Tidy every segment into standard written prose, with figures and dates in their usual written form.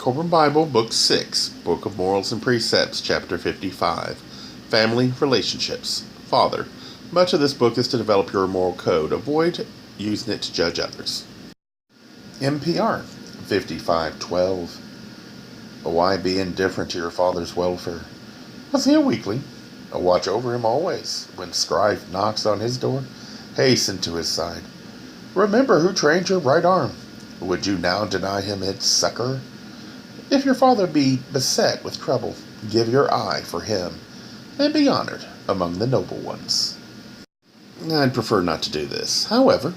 Kolbrin Bible Book 6, Book of Morals and Precepts, Chapter 55, Family Relationships. Father, much of this book is to develop your moral code. Avoid using it to judge others. MPR 5512. Why be indifferent to your father's welfare? Was he a weakling? Watch over him always. When strife knocks on his door, hasten to his side. Remember who trained your right arm. Would you now deny him its succor? If your father be beset with trouble, give your eye for him, and be honored among the noble ones. I'd prefer not to do this. However,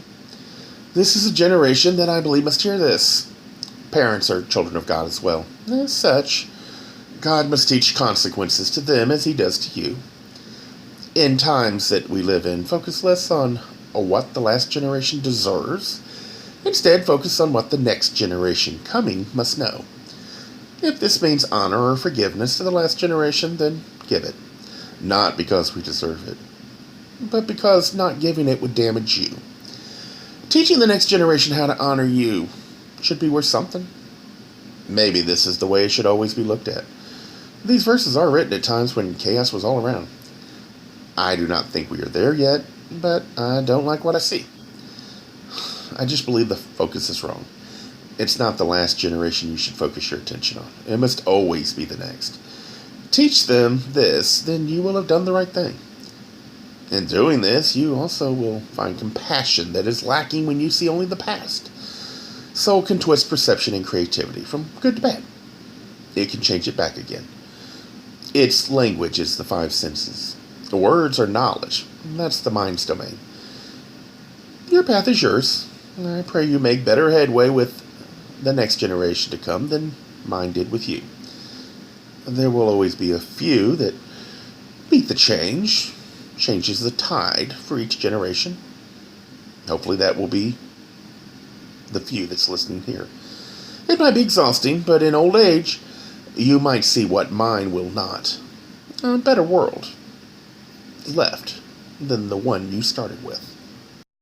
this is a generation that I believe must hear this. Parents are children of God as well. As such, God must teach consequences to them as he does to you. In times that we live in, focus less on what the last generation deserves. Instead, focus on what the next generation coming must know. If this means honor or forgiveness to the last generation, then give it. Not because we deserve it, but because not giving it would damage you. Teaching the next generation how to honor you should be worth something. Maybe this is the way it should always be looked at. These verses are written at times when chaos was all around. I do not think we are there yet, but I don't like what I see. I just believe the focus is wrong. It's not the last generation you should focus your attention on. It must always be the next. Teach them this, then you will have done the right thing. In doing this, you also will find compassion that is lacking when you see only the past. Soul can twist perception and creativity from good to bad. It can change it back again. Its language is the five senses. The words are knowledge. That's the mind's domain. Your path is yours. I pray you make better headway with the next generation to come than mine did with you. There will always be a few that beat the changes the tide for each generation. Hopefully that will be the few that's listening here. It might be exhausting, but in old age, you might see what mine will not. A better world left than the one you started with.